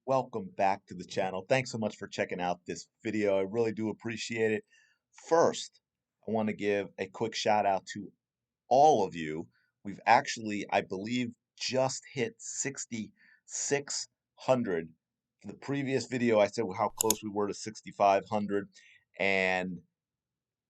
Welcome back to the channel. Thanks so much for checking out this video. I really do appreciate it. First, I want to give a quick shout out to all of you. We've actually, I believe, just hit 6,600. The previous video, I said how close we were to 6,500, and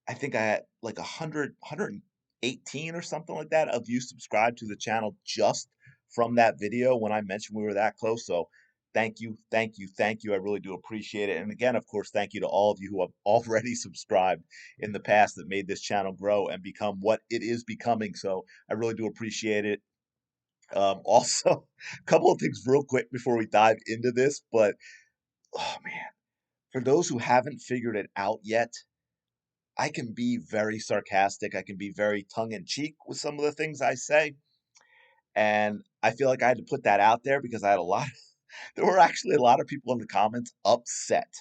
I think I had like 118 or something like that of you subscribed to the channel just from that video when I mentioned we were that close. So thank you, thank you, thank you. I really do appreciate it. And again, of course, thank you to all of you who have already subscribed in the past that made this channel grow and become what it is becoming. So I really do appreciate it. Also, a couple of things real quick before we dive into this, but oh man, for those who haven't figured it out yet, I can be very sarcastic. I can be very tongue in cheek with some of the things I say. And I feel like I had to put that out there because I had a lot, there were actually a lot of people in the comments upset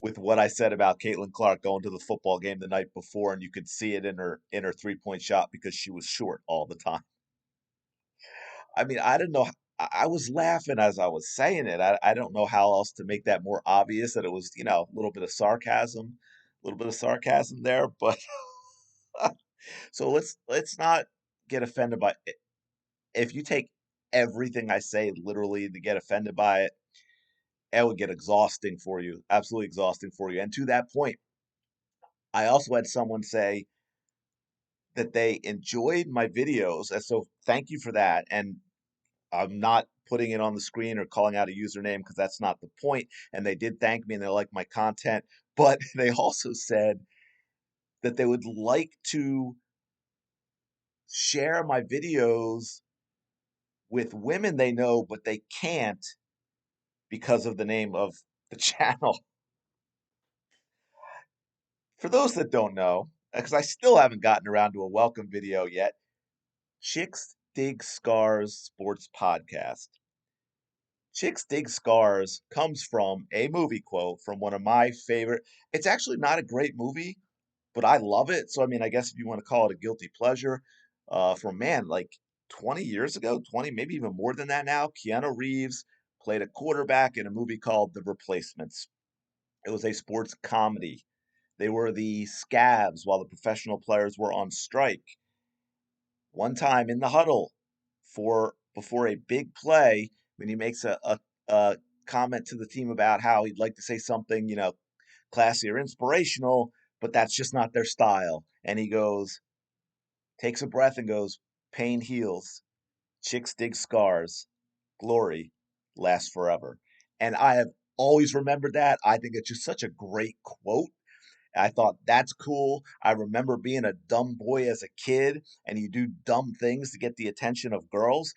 with what I said about Caitlin Clark going to the football game the night before, and you could see it in her 3-point shot because she was short all the time. I mean, I didn't know. I was laughing as I was saying it. I don't know how else to make that more obvious that it was, a little bit of sarcasm, there. But so let's not get offended by it. If you take everything I say literally to get offended by it, it would get exhausting for you, absolutely exhausting for you. And to that point, I also had someone say that they enjoyed my videos, and so thank you for that. And I'm not putting it on the screen or calling out a username because that's not the point. And they did thank me and they like my content, but they also said that they would like to share my videos with women they know, but they can't because of the name of the channel. For those that don't know, because I still haven't gotten around to a welcome video yet, Chicks Dig Scars Sports Podcast. Chicks Dig Scars comes from a movie quote from one of my favorite. It's actually not a great movie, but I love it. So, I mean, I guess if you want to call it a guilty pleasure, from man, like 20 years ago, 20, maybe even more than that now, Keanu Reeves played a quarterback in a movie called The Replacements. It was a sports comedy. They were the scabs while the professional players were on strike. One time in the huddle for before a big play, when he makes a comment to the team about how he'd like to say something, classy or inspirational, but that's just not their style. And he goes, takes a breath and goes, pain heals, chicks dig scars, glory lasts forever. And I have always remembered that. I think it's just such a great quote. I thought that's cool. I remember being a dumb boy as a kid, and you do dumb things to get the attention of girls.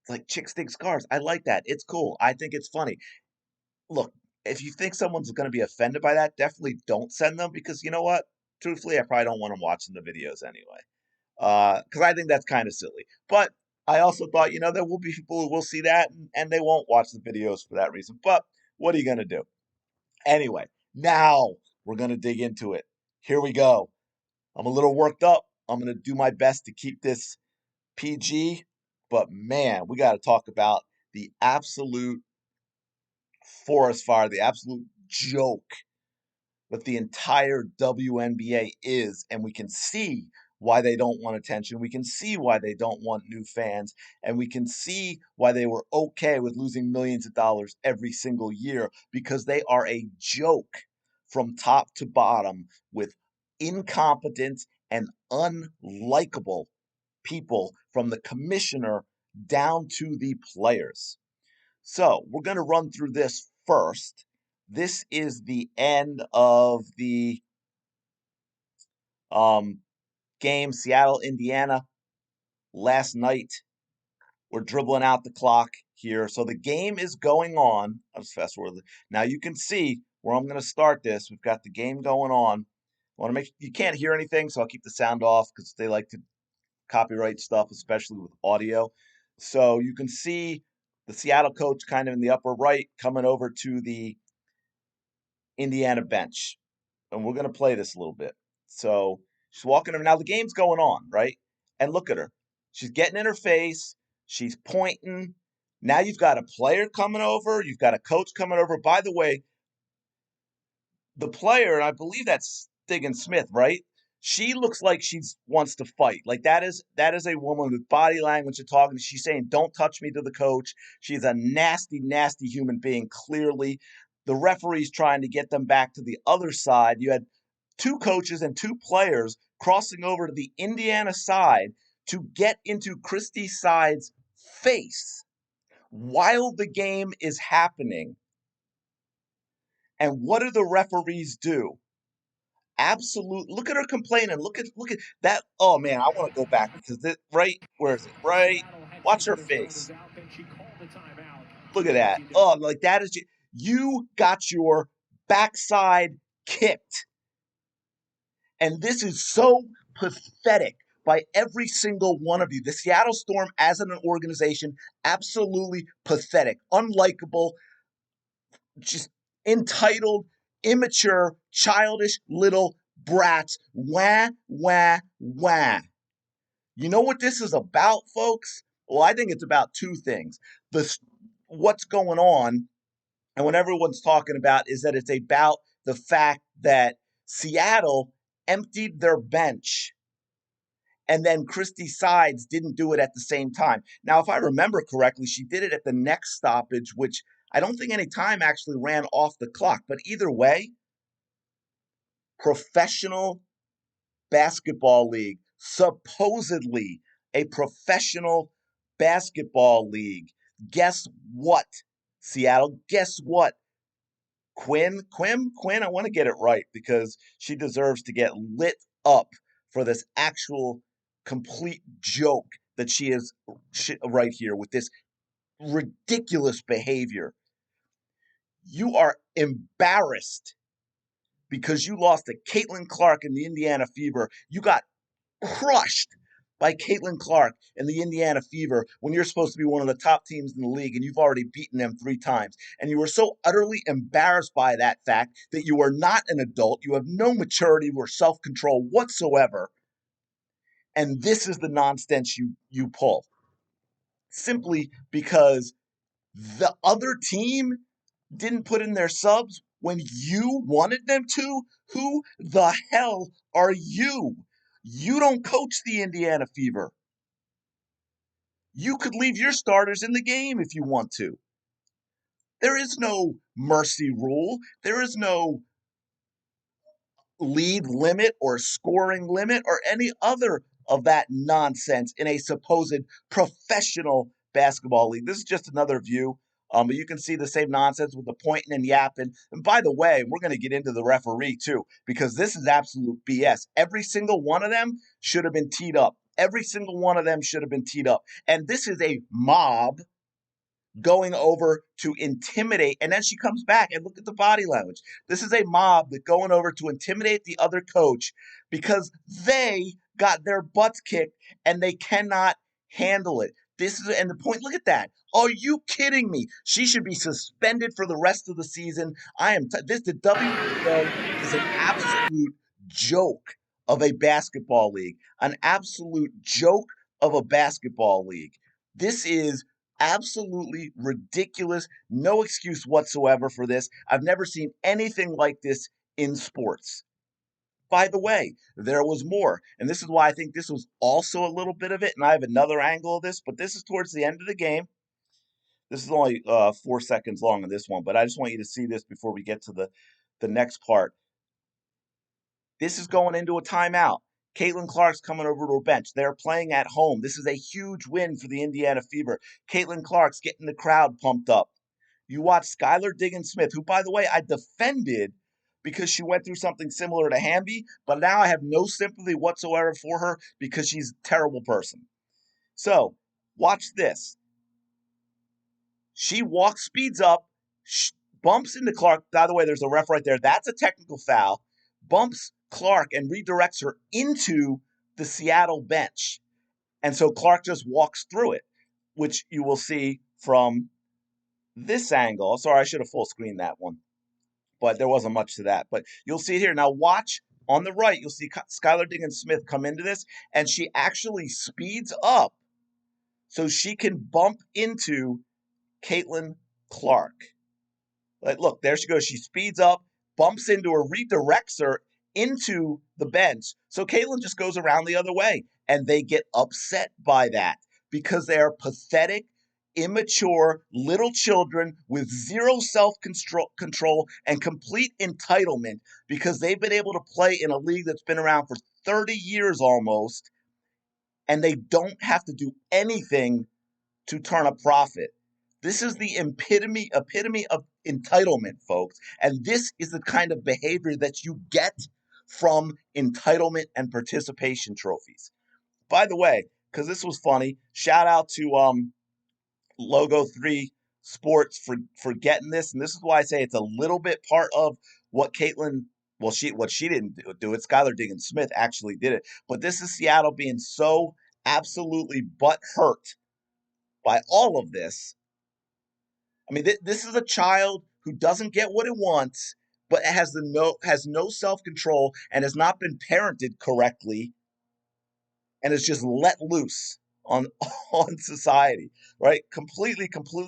It's like chicks dig scars. I like that. It's cool. I think it's funny. Look, if you think someone's going to be offended by that, definitely don't send them because you know what? Truthfully, I probably don't want them watching the videos anyway. Because I think that's kind of silly. But I also thought, there will be people who will see that and they won't watch the videos for that reason. But what are you going to do? Anyway, now we're going to dig into it. Here we go. I'm a little worked up. I'm going to do my best to keep this PG. But man, we got to talk about the absolute forest fire, the absolute joke that the entire WNBA is. And we can see why they don't want attention. We can see why they don't want new fans. And we can see why they were okay with losing millions of dollars every single year because they are a joke from top to bottom with incompetent and unlikable people from the commissioner down to the players. So we're going to run through this first. This is the end of the um, game, Seattle, Indiana, last night. We're dribbling out the clock here. So the game is going on. I'll just fast forward. Now you can see where I'm going to start this. We've got the game going on. I want to make you can't hear anything, so I'll keep the sound off because they like to copyright stuff, especially with audio. So you can see the Seattle coach kind of in the upper right coming over to the Indiana bench. And we're going to play this a little bit. So she's walking over. Now the game's going on, right? And look at her. She's getting in her face. She's pointing. Now you've got a player coming over. You've got a coach coming over. By the way, the player, and I believe that's Diggins-Smith, right? She looks like she wants to fight. Like that is a woman with body language and talking. She's saying, "Don't touch me," to the coach. She's a nasty, nasty human being. Clearly, the referee's trying to get them back to the other side. You had two coaches and two players crossing over to the Indiana side to get into Christie's side's face while the game is happening. And what do the referees do? Absolute. Look at her complaining. Look at that. Oh man, I want to go back because this right. Where is it? Right. Watch her face. Look at that. Oh, like that is you got your backside kicked, and this is so pathetic by every single one of you. The Seattle Storm, as an organization, absolutely pathetic, unlikable, just entitled, immature, childish little brats. Wah, wah, wah. You know what this is about, folks? Well, I think it's about two things. What's going on, and what everyone's talking about is that it's about the fact that Seattle emptied their bench and then Christy Sides didn't do it at the same time. Now, if I remember correctly, she did it at the next stoppage, which I don't think any time actually ran off the clock. But either way, professional basketball league, supposedly a professional basketball league. Guess what, Seattle? Guess what? Quinn, I want to get it right because she deserves to get lit up for this actual complete joke that she is right here with this ridiculous behavior. You are embarrassed because you lost to Caitlin Clark in the Indiana Fever. You got crushed by Caitlin Clark and the Indiana Fever when you're supposed to be one of the top teams in the league and you've already beaten them 3 times. And you were so utterly embarrassed by that fact that you are not an adult. You have no maturity or self-control whatsoever. And this is the nonsense you pull. Simply because the other team didn't put in their subs when you wanted them to? Who the hell are you? You don't coach the Indiana Fever. You could leave your starters in the game if you want to. There is no mercy rule. There is no lead limit or scoring limit or any other of that nonsense in a supposed professional basketball league. This is just another view. But you can see the same nonsense with the pointing and yapping. And by the way, we're going to get into the referee too, because this is absolute BS. Every single one of them should have been teed up. Every single one of them should have been teed up. And this is a mob going over to intimidate, and then she comes back and look at the body language. This is a mob that going over to intimidate the other coach because they got their butts kicked and they cannot handle it. This is, and the point, look at that. Are you kidding me? She should be suspended for the rest of the season. The WNBA is an absolute joke of a basketball league. An absolute joke of a basketball league. This is absolutely ridiculous. No excuse whatsoever for this. I've never seen anything like this in sports. By the way, there was more. And this is why I think this was also a little bit of it. And I have another angle of this, but this is towards the end of the game. This is only 4 seconds long in this one, but I just want you to see this before we get to the next part. This is going into a timeout. Caitlin Clark's coming over to her bench. They're playing at home. This is a huge win for the Indiana Fever. Caitlin Clark's getting the crowd pumped up. You watch Skylar Diggins-Smith, who, by the way, I defended because she went through something similar to Hamby, but now I have no sympathy whatsoever for her because she's a terrible person. So, watch this. She speeds up, bumps into Clark. By the way, there's a ref right there. That's a technical foul. Bumps Clark and redirects her into the Seattle bench. And so Clark just walks through it, which you will see from this angle. Sorry, I should have full screened that one, but there wasn't much to that. But you'll see it here. Now watch on the right. You'll see Skylar Diggins-Smith come into this, and she actually speeds up so she can bump into Caitlin Clark. Like, look, there she goes. She speeds up, bumps into her, redirects her into the bench. So Caitlin just goes around the other way. And they get upset by that because they are pathetic, immature little children with zero self-control and complete entitlement because they've been able to play in a league that's been around for 30 years almost, and they don't have to do anything to turn a profit. This is the epitome of entitlement, folks. And this is the kind of behavior that you get from entitlement and participation trophies. By the way, because this was funny, shout out to Logo 3 Sports for getting this. And this is why I say it's a little bit part of what Caitlin, well, she didn't do it. Skylar Diggins-Smith actually did it. But this is Seattle being so absolutely butthurt by all of this. I mean, this is a child who doesn't get what it wants, but has no self control and has not been parented correctly, and is just let loose on on society, right? Completely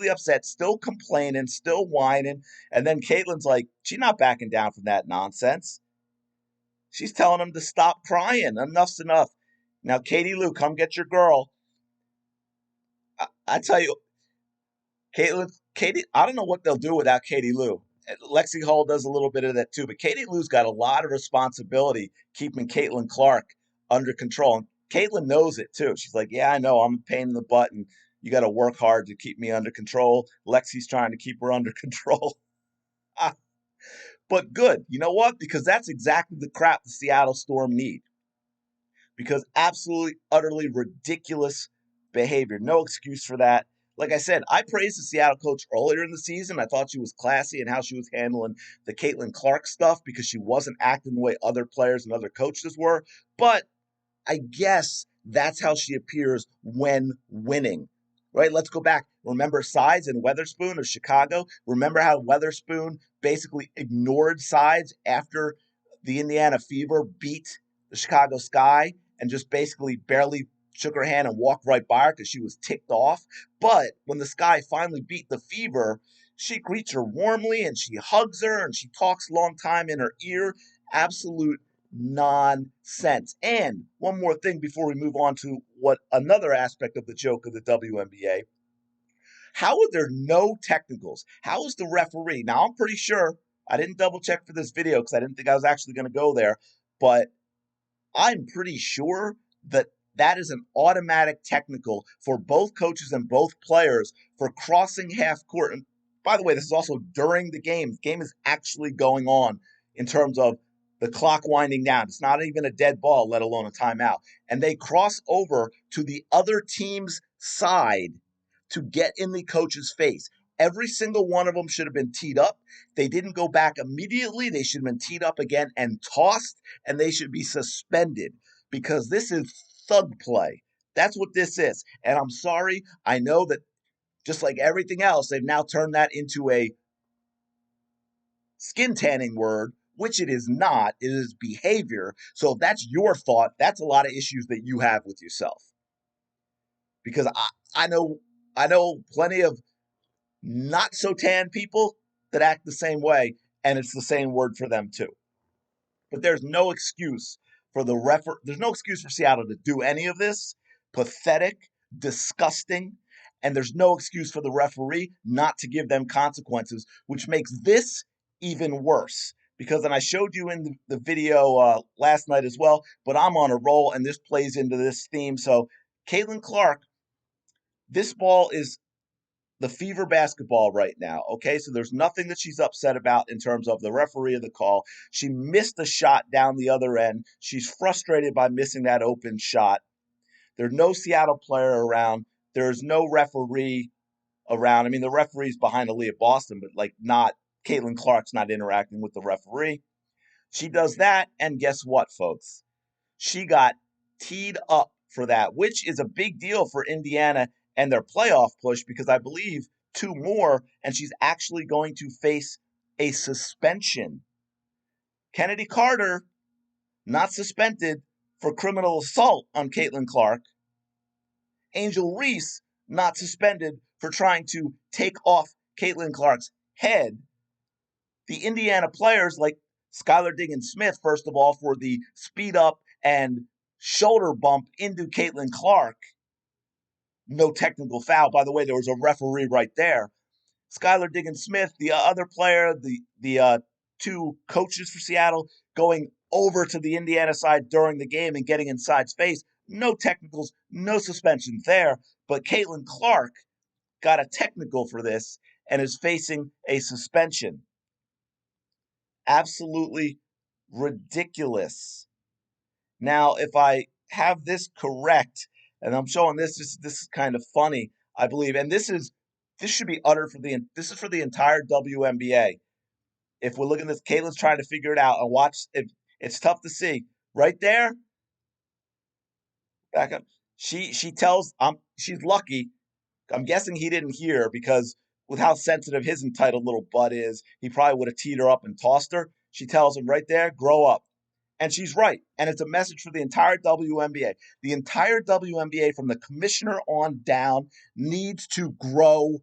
upset, still complaining, still whining, and then Caitlin's like, she's not backing down from that nonsense. She's telling him to stop crying. Enough's enough. Now, Katie Lou, come get your girl. I tell you, Katie, I don't know what they'll do without Katie Lou. Lexi Hall does a little bit of that too, but Katie Lou's got a lot of responsibility keeping Caitlin Clark under control. And Caitlin knows it too. She's like, yeah, I know I'm a pain in the butt and you got to work hard to keep me under control. Lexi's trying to keep her under control. But good. You know what? Because that's exactly the crap the Seattle Storm need. Because absolutely, utterly ridiculous behavior. No excuse for that. Like I said, I praised the Seattle coach earlier in the season. I thought she was classy in how she was handling the Caitlin Clark stuff because she wasn't acting the way other players and other coaches were. But I guess that's how she appears when winning. Right? Let's go back. Remember Sides and Weatherspoon of Chicago? Remember how Weatherspoon basically ignored Sides after the Indiana Fever beat the Chicago Sky and just basically barely shook her hand and walked right by her because she was ticked off. But when the Sky finally beat the Fever, she greets her warmly and she hugs her and she talks a long time in her ear. Absolute nonsense. And one more thing before we move on to what another aspect of the joke of the WNBA. How are there no technicals? How is the referee? Now, I'm pretty sure I didn't double check for this video because I didn't think I was actually going to go there, but I'm pretty sure that that is an automatic technical for both coaches and both players for crossing half court. And by the way, this is also during the game. The game is actually going on in terms of the clock winding down. It's not even a dead ball, let alone a timeout. And they cross over to the other team's side to get in the coach's face. Every single one of them should have been teed up. They didn't go back immediately. They should have been teed up again and tossed, and they should be suspended because this is thug play. That's what this is. And I'm sorry. I know that just like everything else, they've now turned that into a skin tanning word, which it is not. It is behavior. So if that's your thought, that's a lot of issues that you have with yourself. Because I know plenty of not so tan people that act the same way, and it's the same word for them too. But there's no excuse for there's no excuse for Seattle to do any of this. Pathetic, disgusting, and there's no excuse for the referee not to give them consequences, which makes this even worse. Because, and I showed you in the video last night as well, but I'm on a roll, and this plays into this theme. So, Caitlin Clark, this ball is the Fever basketball right now. Okay, so there's nothing that she's upset about in terms of the referee of the call. She missed a shot down the other end. She's frustrated by missing that open shot. There's no Seattle player around. There's no referee around. I mean, the referee's behind Aaliyah Boston, but like not Caitlin Clark's not interacting with the referee. She does that, and guess what, folks? She got teed up for that, which is a big deal for Indiana and their playoff push because I believe two more, and she's actually going to face a suspension. Kennedy Carter, not suspended for criminal assault on Caitlin Clark. Angel Reese, not suspended for trying to take off Caitlin Clark's head, the Indiana players like Skylar Diggins-Smith, first of all, for the speed up and shoulder bump into Caitlin Clark. No technical foul. By the way, there was a referee right there. Skylar Diggins-Smith, the other player, the two coaches for Seattle, going over to the Indiana side during the game and getting inside space. No technicals, no suspensions there. But Caitlin Clark got a technical for this and is facing a suspension. Absolutely ridiculous. Now, if I have this correct, and I'm showing this is kind of funny, I believe, and this should be uttered this is for the entire WNBA. If we're looking at this, Caitlin's trying to figure it out and watch. It's tough to see right there. Back up. She tells she's lucky. I'm guessing he didn't hear because with how sensitive his entitled little butt is, he probably would have teed her up and tossed her. She tells him right there, grow up. And she's right. And it's a message for the entire WNBA. The entire WNBA, from the commissioner on down, needs to grow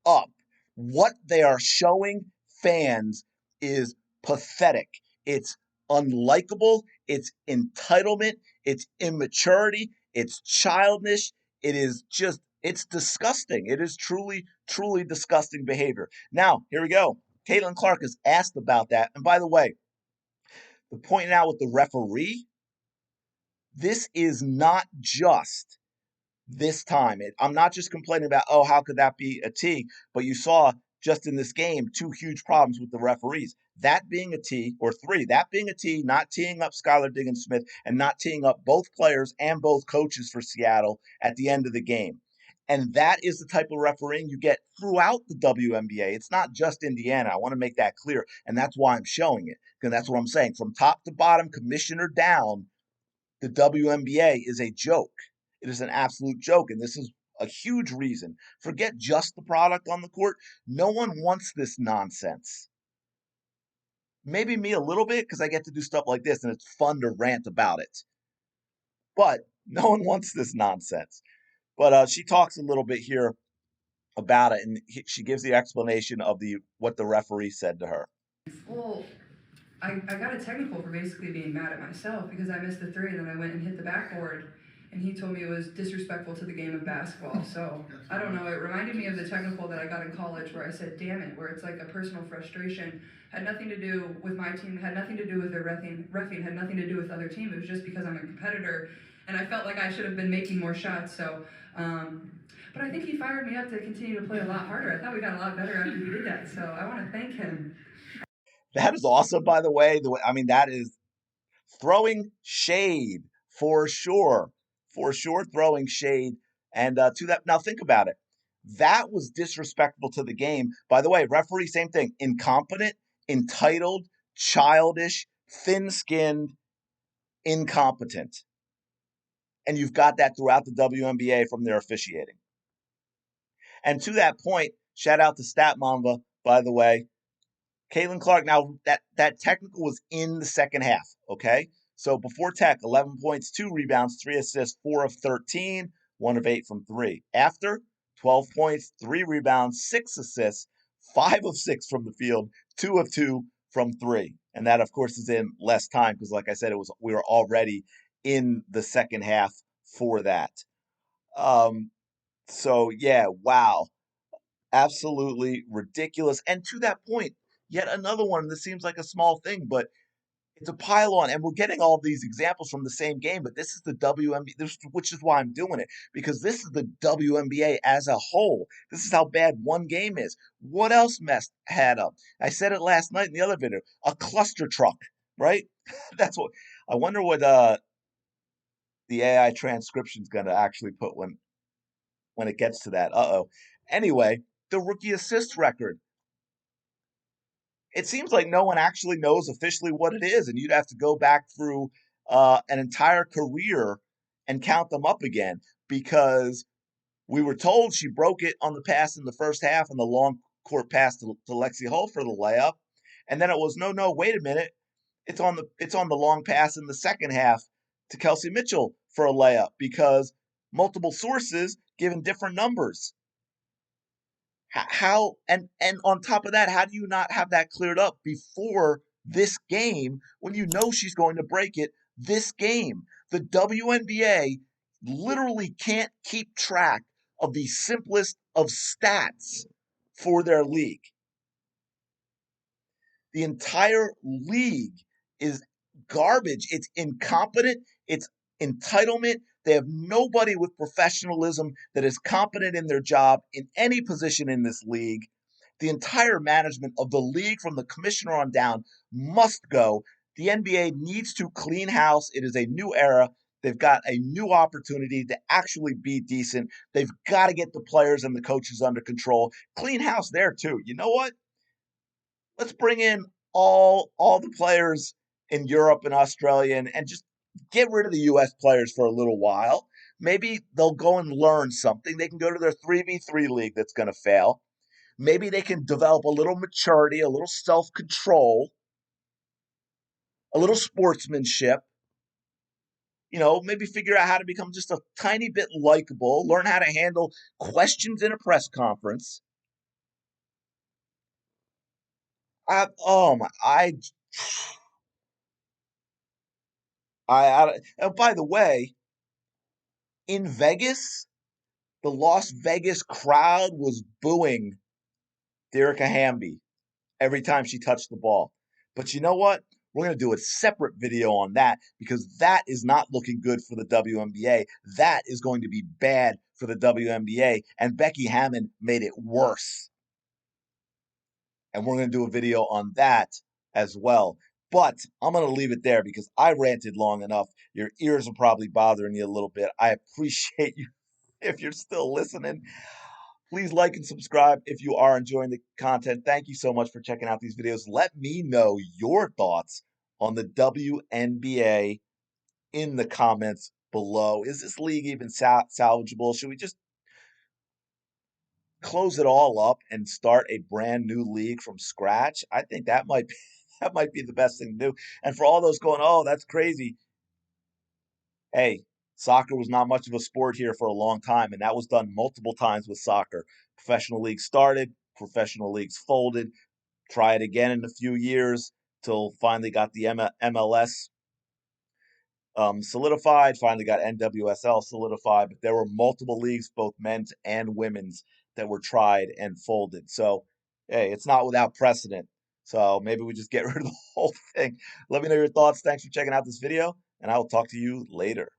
up. What they are showing fans is pathetic. It's unlikable. It's entitlement. It's immaturity. It's childish. It's disgusting. It is truly, truly disgusting behavior. Now, here we go. Caitlin Clark is asked about that. And by the way, the point now with the referee, this is not just this time. I'm not just complaining about, oh, how could that be a T? But you saw just in this game, two huge problems with the referees. That being a T, or three, that being a T, not teeing up Skylar Diggins-Smith and not teeing up both players and both coaches for Seattle at the end of the game. And that is the type of refereeing you get throughout the WNBA. It's not just Indiana. I want to make that clear. And that's why I'm showing it. Because that's what I'm saying. From top to bottom, commissioner down, the WNBA is a joke. It is an absolute joke. And this is a huge reason. Forget just the product on the court. No one wants this nonsense. Maybe me a little bit because I get to do stuff like this and it's fun to rant about it. But no one wants this nonsense. But she talks a little bit here about it, and she gives the explanation of what the referee said to her. Well, I got a technical for basically being mad at myself because I missed the three and then I went and hit the backboard, and he told me it was disrespectful to the game of basketball. So I don't know, it reminded me of the technical that I got in college where I said damn it, where it's like a personal frustration, had nothing to do with my team, had nothing to do with their reffing, had nothing to do with other team. It was just because I'm a competitor and I felt like I should have been making more shots. So but I think he fired me up to continue to play a lot harder. I thought we got a lot better after he did that, so I want to thank him. That is awesome, by the way. That is throwing shade for sure. For sure, throwing shade. And to that, now think about it. That was disrespectful to the game. By the way, referee, same thing. Incompetent, entitled, childish, thin-skinned, incompetent. And you've got that throughout the WNBA from their officiating. And to that point, shout out to Stat Mamba, by the way. Caitlin Clark, now that technical was in the second half, okay? So before tech, 11 points, 2 rebounds, 3 assists, 4 of 13, 1 of 8 from 3. After, 12 points, 3 rebounds, 6 assists, 5 of 6 from the field, 2 of 2 from 3. And that, of course, is in less time because, like I said, we were already in the second half for that. So, yeah, wow. Absolutely ridiculous. And to that point, yet another one that seems like a small thing, but it's a pile on. And we're getting all these examples from the same game, but this is the WNBA, which is why I'm doing it, because this is the WNBA as a whole. This is how bad one game is. What else had up? I said it last night in the other video, a cluster truck, right? That's what I wonder what the AI transcription is going to actually put when it gets to that. Anyway, the rookie assist record. It seems like no one actually knows officially what it is, and you'd have to go back through an entire career and count them up again because we were told she broke it on the pass in the first half and the long court pass to Lexi Hull for the layup, and then it was no, wait a minute, it's on the long pass in the second half to Kelsey Mitchell for a layup because multiple sources given different numbers. How and on top of that, how do you not have that cleared up before this game when you know she's going to break it this game? The WNBA literally can't keep track of the simplest of stats for their league. The entire league is garbage. It's incompetent. It's entitlement. They have nobody with professionalism that is competent in their job in any position in this league. The entire management of the league, from the commissioner on down, must go. The NBA needs to clean house. It is a new era. They've got a new opportunity to actually be decent. They've got to get the players and the coaches under control. Clean house there, too. You know what? Let's bring in all the players in Europe and Australia and just get rid of the US players for a little while. Maybe they'll go and learn something. They can go to their 3v3 league that's going to fail. Maybe they can develop a little maturity, a little self-control, a little sportsmanship. Maybe figure out how to become just a tiny bit likable, learn how to handle questions in a press conference. Oh my, and by the way, in Vegas, the Las Vegas crowd was booing Derica Hamby every time she touched the ball. But you know what? We're going to do a separate video on that because that is not looking good for the WNBA. That is going to be bad for the WNBA. And Becky Hammon made it worse. And we're going to do a video on that as well. But I'm going to leave it there because I ranted long enough. Your ears are probably bothering you a little bit. I appreciate you if you're still listening. Please like and subscribe if you are enjoying the content. Thank you so much for checking out these videos. Let me know your thoughts on the WNBA in the comments below. Is this league even salvageable? Should we just close it all up and start a brand new league from scratch? I think that might be, that might be the best thing to do. And for all those going, "Oh, that's crazy." Hey, soccer was not much of a sport here for a long time, and that was done multiple times with soccer. Professional leagues started, professional leagues folded. Try it again in a few years till finally got the MLS solidified, finally got NWSL solidified, but there were multiple leagues, both men's and women's, that were tried and folded. So, hey, it's not without precedent. So maybe we just get rid of the whole thing. Let me know your thoughts. Thanks for checking out this video, and I will talk to you later.